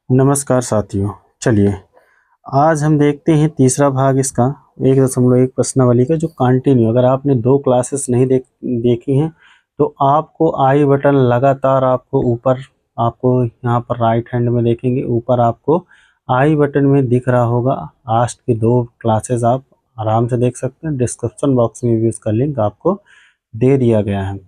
नमस्कार साथियों, चलिए आज हम देखते हैं तीसरा भाग इसका 1.1 प्रश्नावली का जो कंटिन्यू। अगर आपने 2 क्लासेस नहीं देखी हैं तो आपको आई बटन लगातार आपको ऊपर, आपको यहाँ पर राइट हैंड में देखेंगे ऊपर आपको आई बटन में दिख रहा होगा। आज की 2 क्लासेस आप आराम से देख सकते हैं। डिस्क्रिप्शन बॉक्स में भी उसका लिंक आपको दे दिया गया है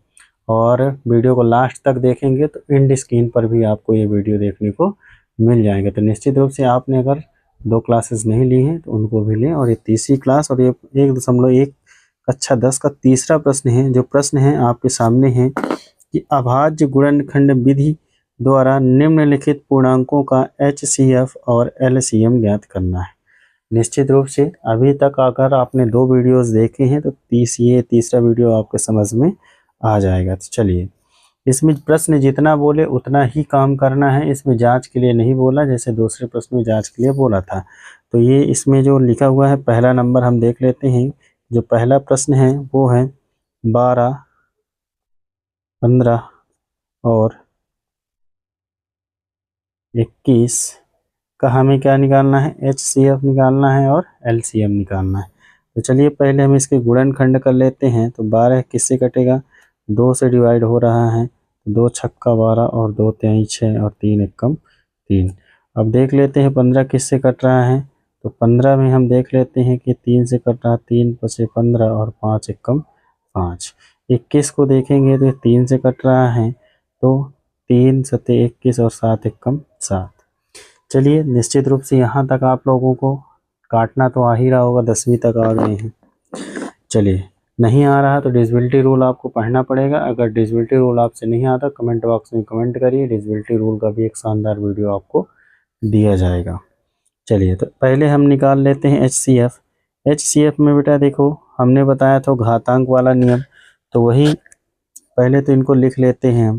और वीडियो को लास्ट तक देखेंगे तो एंड स्क्रीन पर भी आपको ये वीडियो देखने को मिल जाएंगे। तो निश्चित रूप से आपने अगर 2 क्लासेस नहीं ली हैं तो उनको भी लें। और ये तीसरी क्लास और ये 1.1 कक्षा 10 का तीसरा प्रश्न है। जो प्रश्न है आपके सामने है कि अभाज्य गुणनखंड विधि द्वारा निम्नलिखित पूर्णांकों का HCF और LCM ज्ञात करना है। निश्चित रूप से अभी तक अगर आपने 2 वीडियोस देखे हैं तो ये तीसरा वीडियो आपके समझ में आ जाएगा। तो चलिए, इसमें प्रश्न जितना बोले उतना ही काम करना है। इसमें जांच के लिए नहीं बोला, जैसे दूसरे प्रश्न में जांच के लिए बोला था। तो ये इसमें जो लिखा हुआ है पहला नंबर हम देख लेते हैं। जो पहला प्रश्न है वो है 12, 15 और 21 का हमें क्या निकालना है, HCF निकालना है और LCM निकालना है। तो चलिए पहले हम इसके गुणनखंड कर लेते हैं। तो 12 किससे कटेगा, 2 से डिवाइड हो रहा है। 2 छक्का 12 और 2 तिहाई 6 और 3 एकम 3। अब देख लेते हैं 15 किससे कट रहा है। तो 15 में हम देख लेते हैं कि 3 से कट रहा है, 3 से 15 और 5 एकम 5। 21 को देखेंगे तो 3 से कट रहा है, तो 3 सते 21 और 7 एकम 7। चलिए निश्चित रूप से यहाँ तक आप लोगों को काटना तो आ ही रहा होगा, 10वीं तक आ गए हैं। चलिए, नहीं आ रहा तो डिविजिबिलिटी रूल आपको पढ़ना पड़ेगा। अगर डिविजिबिलिटी रूल आपसे नहीं आता कमेंट बॉक्स में कमेंट करिए, डिविजिबिलिटी रूल का भी एक शानदार वीडियो आपको दिया जाएगा। चलिए तो पहले हम निकाल लेते हैं HCF। HCF में बेटा देखो हमने बताया था घातांक वाला नियम, तो वही पहले तो इनको लिख लेते हैं।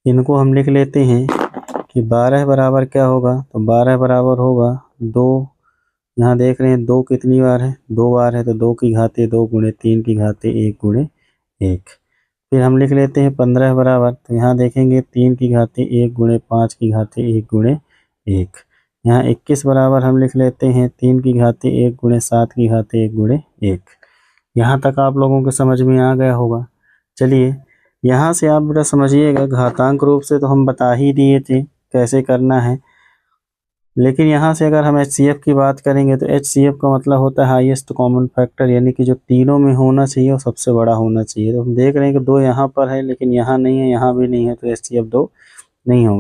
इनको हम लिख लेते हैं कि 12 बराबर क्या होगा, तो 12 बराबर होगा 2। यहाँ देख रहे हैं 2 कितनी बार है, 2 बार है, तो 2 की घाते 2 गुणे 3 की घाते 1 गुणे 1। फिर हम लिख लेते हैं 15 बराबर, तो यहाँ देखेंगे 3 की घाते 1 गुणे 5 की घाते 1 गुणे 1। यहाँ 21 बराबर हम लिख लेते हैं 3 की घाते 1 गुणे 7 की घाते 1 गुणे 1। यहाँ तक आप लोगों के समझ में आ गया होगा। चलिए यहाँ से आप बेटा समझिएगा, घातांक रूप से तो हम बता ही दिए थे कैसे करना है, लेकिन यहाँ से अगर हम HCF की बात करेंगे तो HCF का मतलब होता है हाईएस्ट कॉमन फैक्टर, यानी कि जो तीनों में होना चाहिए वो सबसे बड़ा होना चाहिए। तो हम देख रहे हैं कि 2 यहाँ पर है लेकिन यहाँ नहीं है, यहाँ भी नहीं है, तो HCF 2 नहीं होगा।